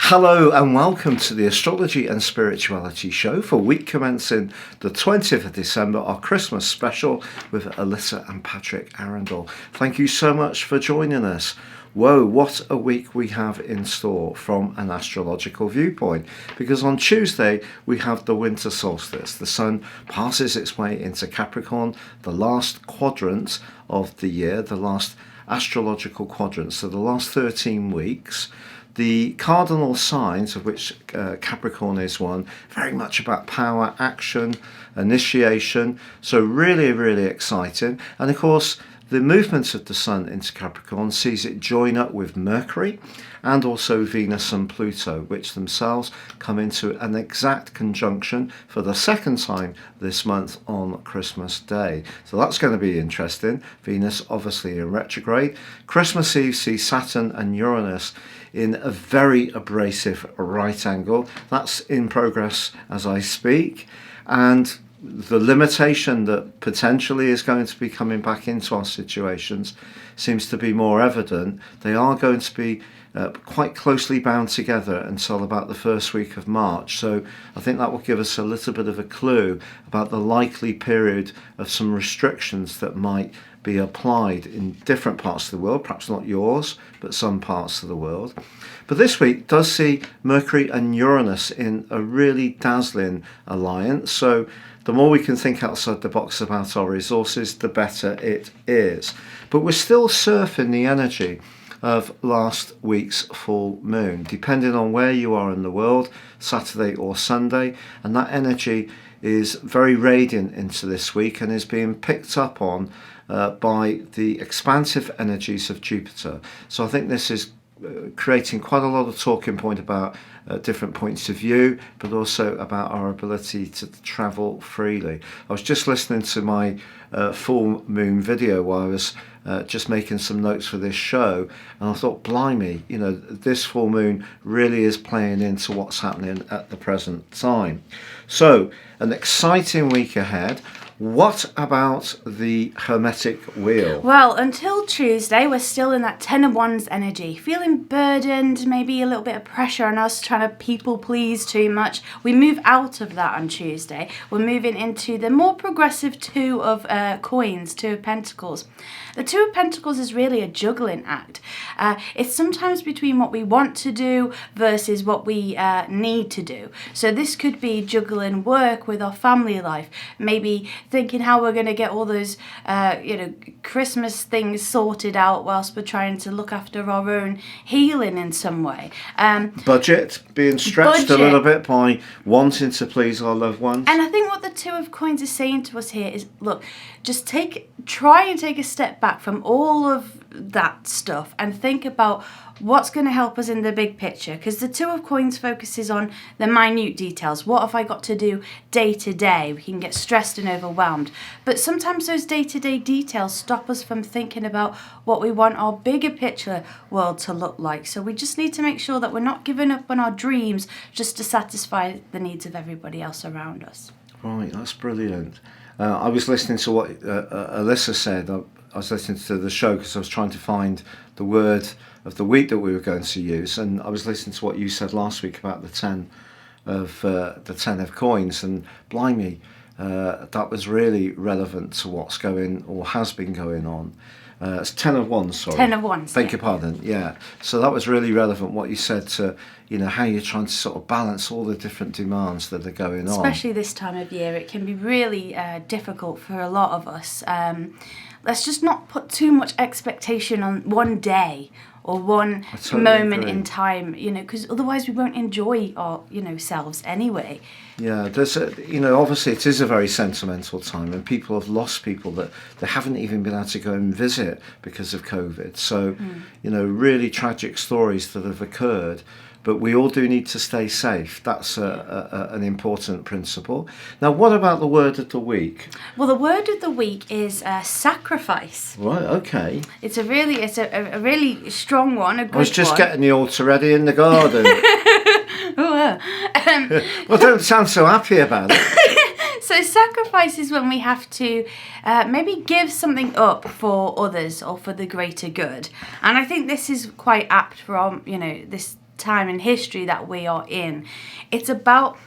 Hello and welcome to the Astrology and Spirituality Show for week commencing the 20th of December, our Christmas special with Alyssa and Patrick Arundell. Thank you so much for joining us. Whoa, what a week we have in store from an astrological viewpoint, because on Tuesday we have the winter solstice. The sun passes its way into Capricorn, the last quadrant of the year, the last astrological quadrant, so the last 13 weeks. The cardinal signs, of which Capricorn is one, very much about power, action, initiation. So really, really exciting. And of course, the movement of the sun into Capricorn sees it join up with Mercury and also Venus and Pluto, which themselves come into an exact conjunction for the second time this month on Christmas Day. So that's going to be interesting. Venus obviously in retrograde. Christmas Eve sees Saturn and Uranus in a very abrasive right angle. That's in progress as I speak. And the limitation that potentially is going to be coming back into our situations seems to be more evident. They are going to be quite closely bound together until about the first week of March. So I think that will give us a little bit of a clue about the likely period of some restrictions that might be applied in different parts of the world, perhaps not yours, but some parts of the world. But this week does see Mercury and Uranus in a really dazzling alliance. So the more we can think outside the box about our resources, the better it is. But we're still surfing the energy of last week's full moon, depending on where you are in the world, Saturday or Sunday, and that energy is very radiant into this week and is being picked up on by the expansive energies of Jupiter. So I think this is creating quite a lot of talking point about different points of view, but also about our ability to travel freely. I was just listening to my full moon video while I was just making some notes for this show, and I thought, blimey, this full moon really is playing into what's happening at the present time. So an exciting week ahead. What about the Hermetic Wheel? Well, until Tuesday, we're still in that Ten of Wands energy, feeling burdened, maybe a little bit of pressure on us, trying to people please too much. We move out of that on Tuesday. We're moving into the more progressive Two of Coins, Two of Pentacles. The Two of Pentacles is really a juggling act. It's sometimes between what we want to do versus what we need to do. So this could be juggling work with our family life, maybe thinking how we're going to get all those Christmas things sorted out whilst we're trying to look after our own healing in some way. Budget being stretched a little bit by wanting to please our loved ones. And I think what the Two of Coins is saying to us here is, look, just try and take a step back from all of that stuff and think about what's going to help us in the big picture, because the Two of Coins focuses on the minute details. What have I got to do day to day? We can get stressed and overwhelmed, but sometimes those day-to-day details stop us from thinking about what we want our bigger picture world to look like. So we just need to make sure that we're not giving up on our dreams just to satisfy the needs of everybody else around us. Right, that's brilliant. I was listening to what Alyssa said. I was listening to the show because I was trying to find the word of the week that we were going to use, and I was listening to what you said last week about the ten of coins, and blimey, that was really relevant to what's going or has been going on. It's 10 of Wands, sorry. 10 of Wands. Beg your pardon, yeah. So that was really relevant, what you said to, how you're trying to sort of balance all the different demands that are going on. Especially this time of year, it can be really difficult for a lot of us. Let's just not put too much expectation on one day or one moment in time, because otherwise we won't enjoy our, selves anyway. Yeah, there's obviously it is a very sentimental time, and people have lost people that they haven't even been able to go and visit because of COVID. So, really tragic stories that have occurred. But we all do need to stay safe. That's an important principle. Now, what about the word of the week? Well, the word of the week is sacrifice. Right, okay. It's a really strong one, a good one. I was just getting the altar ready in the garden. Well, don't sound so happy about it. So sacrifice is when we have to maybe give something up for others or for the greater good. And I think this is quite apt for this time in history that we are in. It's about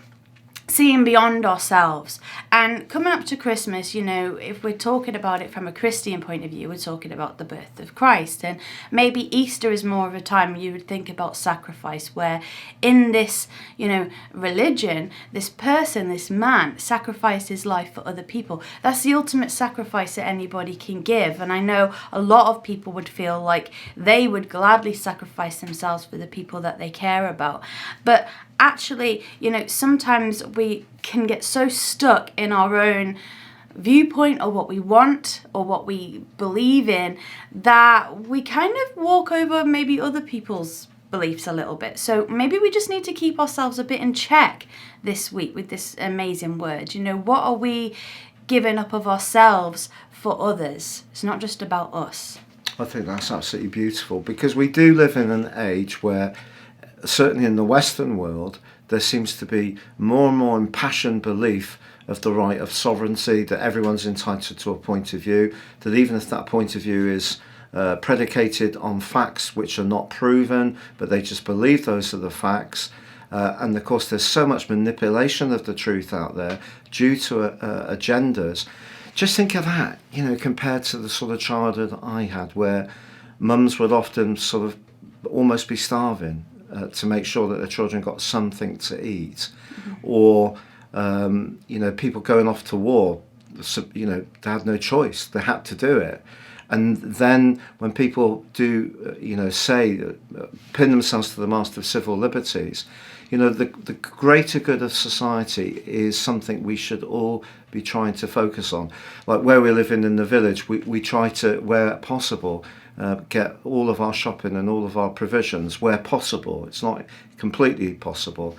seeing beyond ourselves. And coming up to Christmas, you know, if we're talking about it from a Christian point of view, we're talking about the birth of Christ. And maybe Easter is more of a time you would think about sacrifice, where in this, you know, religion, this person, this man sacrificed his life for other people. That's the ultimate sacrifice that anybody can give. And I know a lot of people would feel like they would gladly sacrifice themselves for the people that they care about. But actually, you know, sometimes we can get so stuck in our own viewpoint or what we want or what we believe in that we kind of walk over maybe other people's beliefs a little bit. So maybe we just need to keep ourselves a bit in check this week with this amazing word. You know, what are we giving up of ourselves for others? It's not just about us. I think that's absolutely beautiful, because we do live in an age where, certainly in the Western world, there seems to be more and more impassioned belief of the right of sovereignty, that everyone's entitled to a point of view, that even if that point of view is predicated on facts which are not proven, but they just believe those are the facts. And of course, there's so much manipulation of the truth out there due to agendas. Just think of that, you know, compared to the sort of childhood I had, where mums would often sort of almost be starving to make sure that their children got something to eat, or you know, people going off to war, you know, they had no choice, they had to do it. And then when people do, you know, say, pin themselves to the mast of civil liberties, you know, the greater good of society is something we should all be trying to focus on. Like where we live in the village, we try to, where possible, get all of our shopping and all of our provisions where possible. It's not completely possible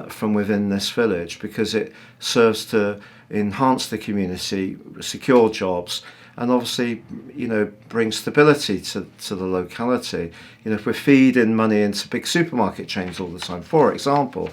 from within this village, because it serves to enhance the community, secure jobs, and obviously, you know, bring stability to the locality. You know, if we're feeding money into big supermarket chains all the time, for example,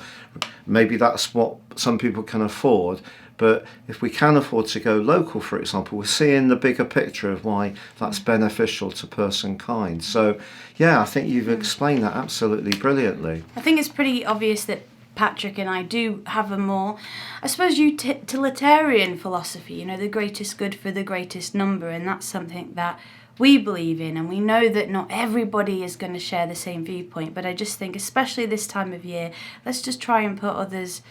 maybe that's what some people can afford. But if we can afford to go local, for example, we're seeing the bigger picture of why that's beneficial to personkind. So, yeah, I think you've explained that absolutely brilliantly. I think it's pretty obvious that Patrick and I do have a more, I suppose, utilitarian philosophy, you know, the greatest good for the greatest number, and that's something that we believe in, and we know that not everybody is going to share the same viewpoint, but I just think, especially this time of year, let's just try and put others'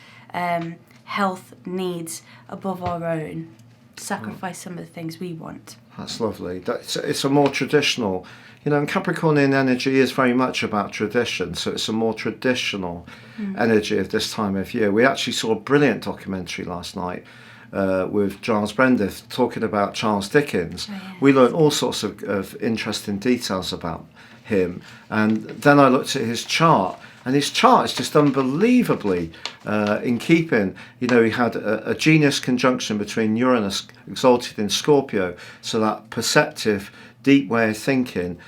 health needs above our own, sacrifice some of the things we want. That's lovely. It's a more traditional, you know, and Capricornian energy is very much about tradition, so it's a more traditional energy of this time of year. We actually saw a brilliant documentary last night with Giles Brendith talking about Charles Dickens. Oh, yes. We learned all sorts of interesting details about him, and then I looked at his chart, and his chart is just unbelievably in keeping. You know, he had a genius conjunction between Uranus exalted in Scorpio, so that perceptive, deep way of thinking,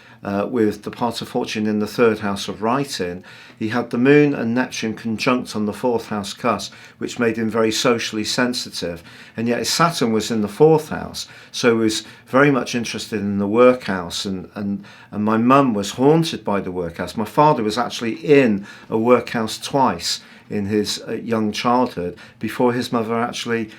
with the part of fortune in the third house of writing. He had the moon and Neptune conjunct on the fourth house cusp, which made him very socially sensitive, and yet his Saturn was in the fourth house, so he was very much interested in the workhouse, and my mum was haunted by the workhouse. My father was actually in a workhouse twice in his young childhood, before his mother actually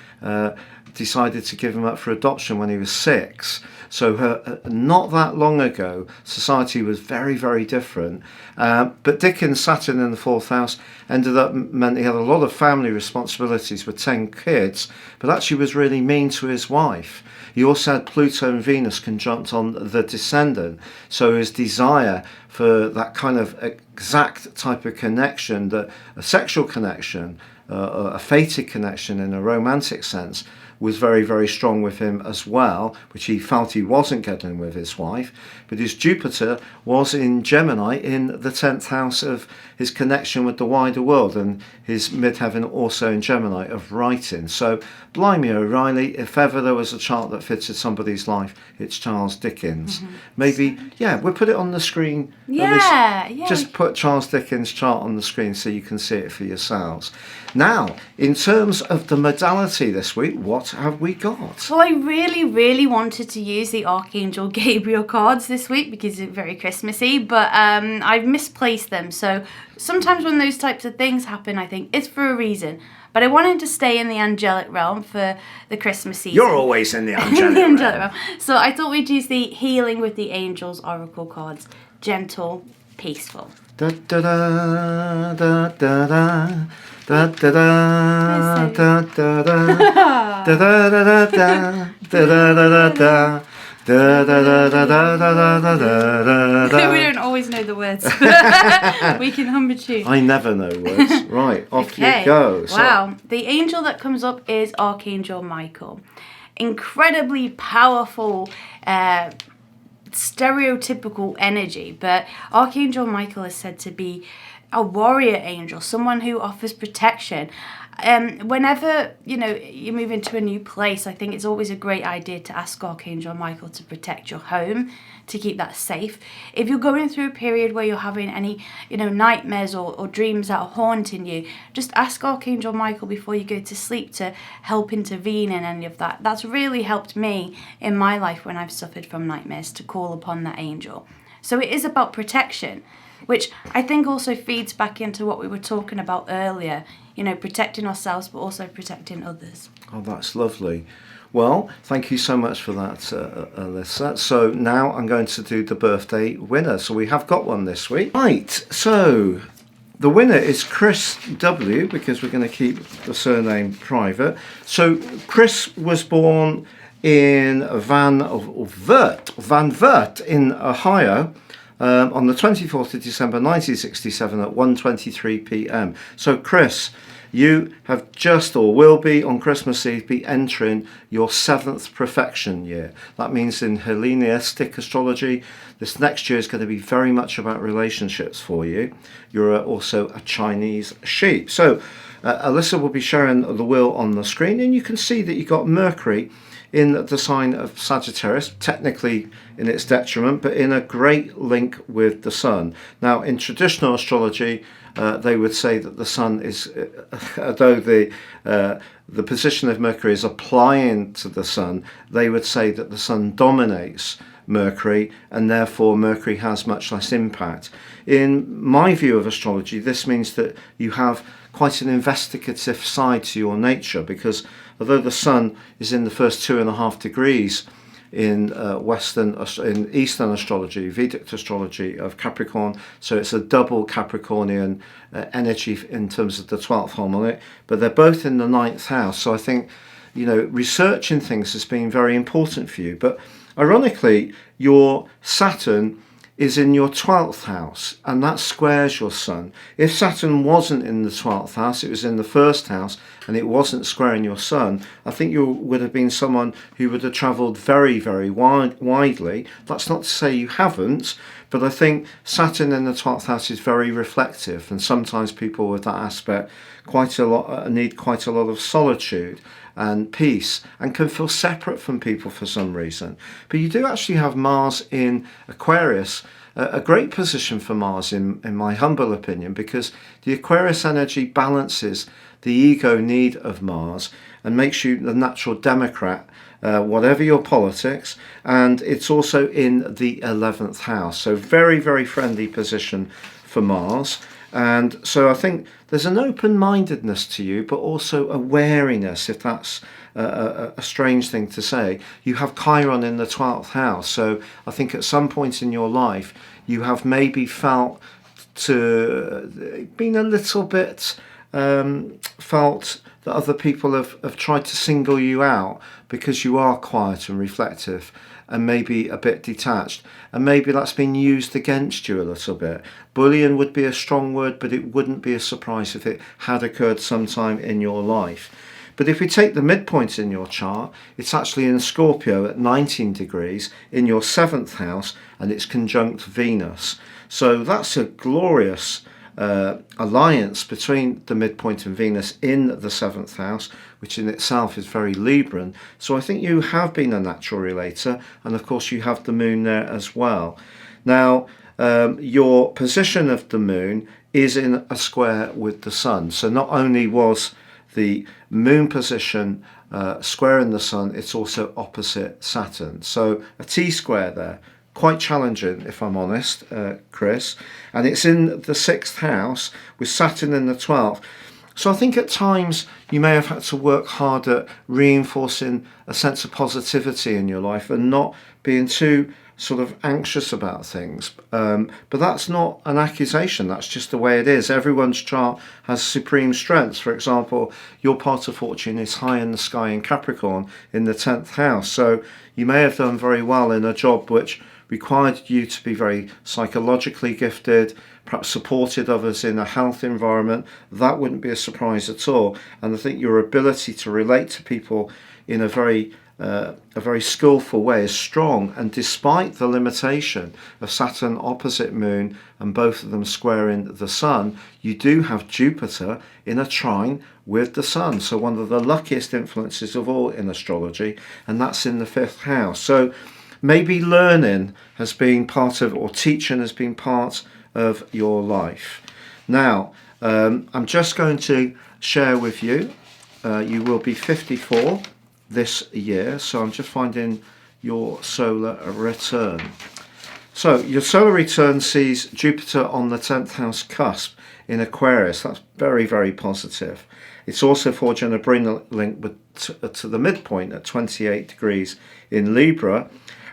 decided to give him up for adoption when he was 6. So not that long ago, society was very, very different. But Dickens' Saturn in the fourth house meant he had a lot of family responsibilities with 10 kids, but actually was really mean to his wife. He also had Pluto and Venus conjunct on the descendant, so his desire for that kind of exact type of connection, that a sexual connection, a fated connection in a romantic sense, was very, very strong with him as well, which he felt he wasn't getting with his wife. But his Jupiter was in Gemini, in the 10th house of his connection with the wider world, and his midheaven also in Gemini of writing. So, blimey O'Reilly, if ever there was a chart that fitted somebody's life, it's Charles Dickens. Maybe, yeah, we'll put it on the screen. Yeah, Just put put Charles Dickens' chart on the screen so you can see it for yourselves. Now, in terms of the modality this week, what have we got? Well, I really wanted to use the Archangel Gabriel cards this week because it's very Christmassy, but I've misplaced them. So sometimes when those types of things happen, I think it's for a reason. But I wanted to stay in the angelic realm for the Christmas season. You're always in the angelic realm. So I thought we'd use the Healing with the Angels Oracle cards. Gentle, peaceful. Da da da da da da. Da da da da da da da da da da da da da da. Da, da, da, da, da, da, da, da, da. We don't always know the words. We can hum a tune. I never know words. Right, off you go. Wow. The angel that comes up is Archangel Michael. Incredibly powerful, stereotypical energy, but Archangel Michael is said to be a warrior angel, someone who offers protection. Whenever you move into a new place, I think it's always a great idea to ask Archangel Michael to protect your home, to keep that safe. If you're going through a period where you're having any nightmares or dreams that are haunting you, just ask Archangel Michael before you go to sleep to help intervene in any of that. That's really helped me in my life when I've suffered from nightmares, to call upon that angel. So it is about protection, which I think also feeds back into what we were talking about earlier, protecting ourselves but also protecting others. Oh, that's lovely. Well, thank you so much for that, Alyssa. So now I'm going to do the birthday winner. So we have got one this week. Right, so the winner is Chris W, because we're going to keep the surname private. So Chris was born in Van Wert in Ohio, on the 24th of December 1967 at 1:23 p.m. So Chris, you have just, or will be on Christmas Eve, be entering your 7th profection year. That means in Hellenistic astrology, this next year is going to be very much about relationships for you. You're also a Chinese sheep. So Alyssa will be sharing the wheel on the screen, and you can see that you got Mercury in the sign of Sagittarius, technically in its detriment, but in a great link with the sun. Now, in traditional astrology, they would say that the sun is, although the position of Mercury is applying to the sun, they would say that the sun dominates Mercury, and therefore Mercury has much less impact. In my view of astrology, this means that you have quite an investigative side to your nature, because although the sun is in the first 2.5 degrees in Eastern astrology, Vedic astrology of Capricorn, so it's a double Capricornian energy in terms of the 12th harmonic, but they're both in the 9th house. So I think researching things has been very important for you. But ironically, your Saturn is in your 12th house, and that squares your sun. If Saturn wasn't in the 12th house, it was in the 1st house, and it wasn't squaring your sun, I think you would have been someone who would have travelled very, very widely. That's not to say you haven't, but I think Saturn in the 12th house is very reflective, and sometimes people with that aspect need quite a lot of solitude and peace, and can feel separate from people for some reason. But you do actually have Mars in Aquarius, a great position for Mars in my humble opinion, because the Aquarius energy balances the ego need of Mars and makes you the natural democrat, whatever your politics, and it's also in the 11th house. So very, very friendly position for Mars. And so I think there's an open-mindedness to you, but also a wariness, if that's a strange thing to say. You have Chiron in the 12th house, so I think at some point in your life you have maybe felt been a little bit felt that other people have tried to single you out because you are quiet and reflective and maybe a bit detached, and maybe that's been used against you a little bit. Bullying would be a strong word, but it wouldn't be a surprise if it had occurred sometime in your life. But if we take the midpoint in your chart, it's actually in Scorpio at 19 degrees in your 7th house, and it's conjunct Venus. So that's a glorious alliance between the midpoint and Venus in the 7th house, which in itself is very Libran. So I think you have been a natural relator, and of course you have the moon there as well. Now, your position of the moon is in a square with the sun. So not only was the moon position squaring the sun, it's also opposite Saturn. So a T-square there. Quite challenging, if I'm honest, Chris. And it's in the 6th house with Saturn in the 12th. So I think at times you may have had to work hard at reinforcing a sense of positivity in your life and not being too sort of anxious about things. But that's not an accusation. That's just the way it is. Everyone's chart has supreme strengths. For example, your part of fortune is high in the sky in Capricorn in the 10th house. So you may have done very well in a job which required you to be very psychologically gifted, perhaps supported others in a health environment. That wouldn't be a surprise at all. And I think your ability to relate to people in a very skillful way is strong. And despite the limitation of Saturn opposite Moon and both of them squaring the Sun, you do have Jupiter in a trine with the Sun. So one of the luckiest influences of all in astrology, and that's in the 5th house. So maybe learning has been part of, or teaching has been part of your life. Now, I'm just going to share with you, you will be 54 this year, so I'm just finding your solar return. So your solar return sees Jupiter on the 10th house cusp in Aquarius. That's very, very positive. It's also forging a brilliant link to the midpoint at 28 degrees in Libra.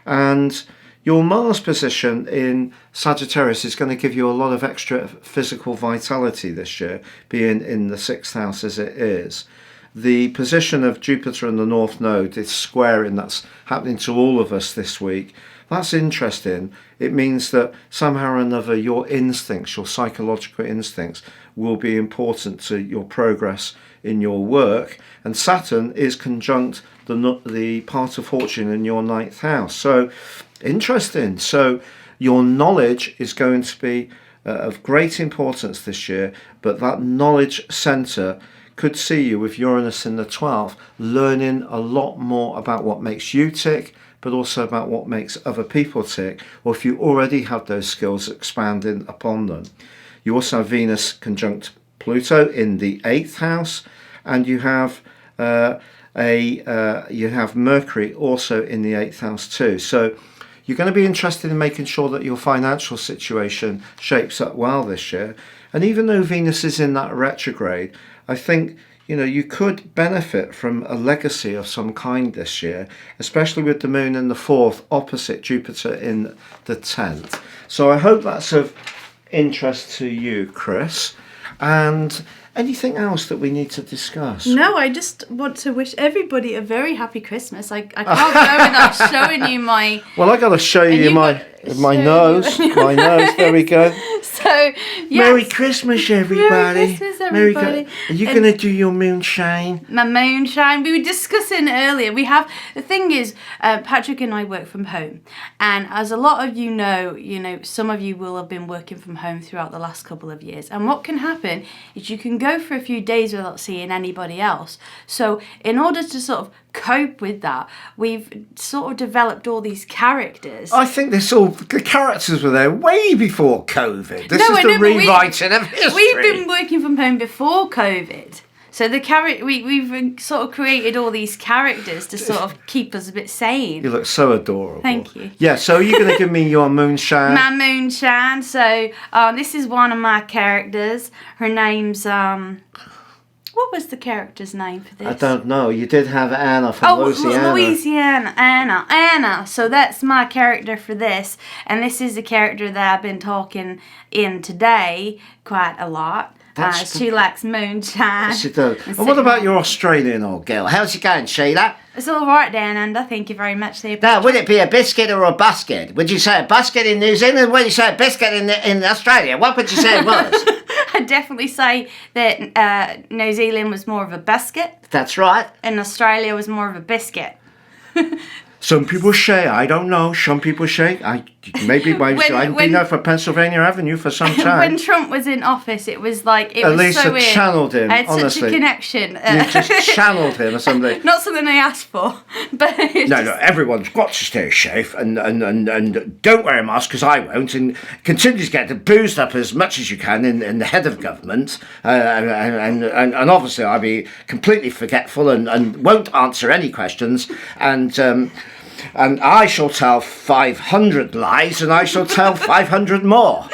And your Mars position in Sagittarius is going to give you a lot of extra physical vitality this year, being in the 6th house as it is. The position of Jupiter in the North Node is squaring. That's happening to all of us this week. That's interesting. It means that somehow or another your instincts, your psychological instincts, will be important to your progress in your work. And Saturn is conjunct the part of fortune in your 9th house. So interesting. So your knowledge is going to be of great importance this year, but that knowledge centre could see you with Uranus in the 12th learning a lot more about what makes you tick, but also about what makes other people tick, or if you already have those skills, expanding upon them. You also have Venus conjunct Pluto in the 8th house, and you have Mercury also in the 8th house too. So you're going to be interested in making sure that your financial situation shapes up well this year. And even though Venus is in that retrograde, I think you could benefit from a legacy of some kind this year, especially with the Moon in the 4th opposite Jupiter in the 10th. So I hope that's of interest to you, Chris. And anything else that we need to discuss? No, I just want to wish everybody a very happy Christmas. I can't go without showing you my... Well, I got to show you my nose. My nose, there we go. So, yes. Merry Christmas, everybody. Merry Christmas, everybody. Are you going to do your moonshine? My moonshine. We were discussing earlier. The thing is, Patrick and I work from home. And as a lot of you know, some of you will have been working from home throughout the last couple of years. And what can happen is you can go for a few days without seeing anybody else. So in order to sort of cope with that, we've sort of developed all these characters. I think the characters were there way before COVID. This is the rewriting of history. We've been working from home before COVID. So we've sort of created all these characters to sort of keep us a bit sane. You look so adorable. Thank you. Yeah, so are you going to give me your moonshine? My moonshine. So this is one of my characters. Her name's... what was the character's name for this? I don't know. You did have Anna from Louisiana. Louisiana. Anna. So that's my character for this. And this is the character that I've been talking in today quite a lot. She likes moonshine. She does. And what about your Australian old girl? How's it going, Sheila? It's all right down under. Thank you very much. Now, would it be a biscuit or a busket? Would you say a busket in New Zealand? Would you say a biscuit in Australia? What would you say it was? I'd definitely say that New Zealand was more of a biscuit. That's right. And Australia was more of a biscuit. Some people say, I don't know. Some people say, I've been there for Pennsylvania Avenue for some time. When Trump was in office, it was like, it was Lisa so weird. channeled him, I had honestly. such a connection. You just channeled him or something. Not something I asked for, but No, everyone's got to stay safe and don't wear a mask, because I won't, and continue to get boozed up as much as you can in the head of government, and obviously I'll be completely forgetful and won't answer any questions, and I shall tell 500 lies, and I shall tell 500 more.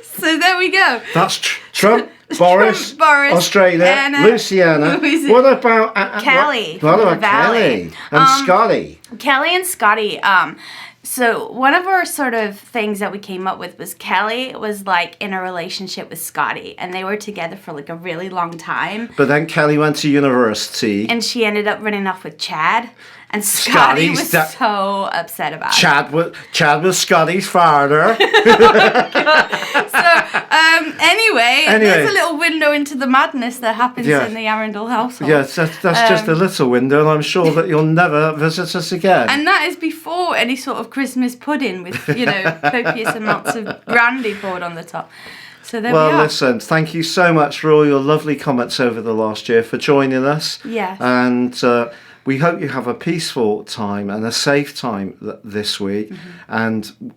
So there we go. That's Trump. Boris, Australia, Anna, Louisiana. What about Kelly? What about Kelly and Scotty? Kelly and Scotty. So one of our sort of things that we came up with was Kelly was like in a relationship with Scotty, and they were together for like a really long time. But then Kelly went to university, and she ended up running off with Chad. And Scotty was so upset about it. Chad was Scotty's father. Anyway, there's a little window into the madness that happens in the Arundell household. Yes, that's just a little window, and I'm sure that you'll never visit us again. And that is before any sort of Christmas pudding with, copious amounts of brandy poured on the top. So there we are. Well, listen, thank you so much for all your lovely comments over the last year, for joining us. Yes. And we hope you have a peaceful time and a safe time this week. Mm-hmm. And,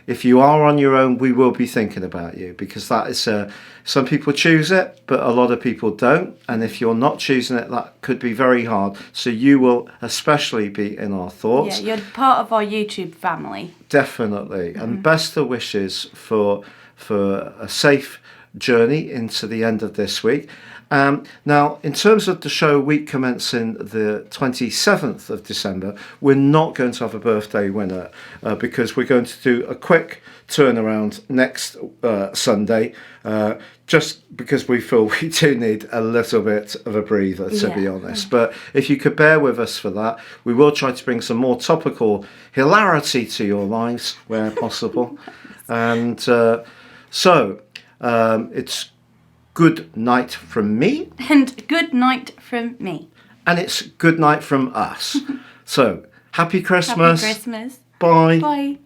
if you are on your own, we will be thinking about you, because that is, some people choose it, but a lot of people don't. And if you're not choosing it, that could be very hard. So you will especially be in our thoughts. Yeah, you're part of our YouTube family. Definitely. Mm-hmm. And best of wishes for a safe journey into the end of this week. Now, in terms of the show week commencing the 27th of December, we're not going to have a birthday winner because we're going to do a quick turnaround next Sunday, just because we feel we do need a little bit of a breather, to be honest. But if you could bear with us for that, we will try to bring some more topical hilarity to your lives where possible. And so it's good night from me. And good night from me. And it's good night from us. So, happy Christmas. Happy Christmas. Bye. Bye.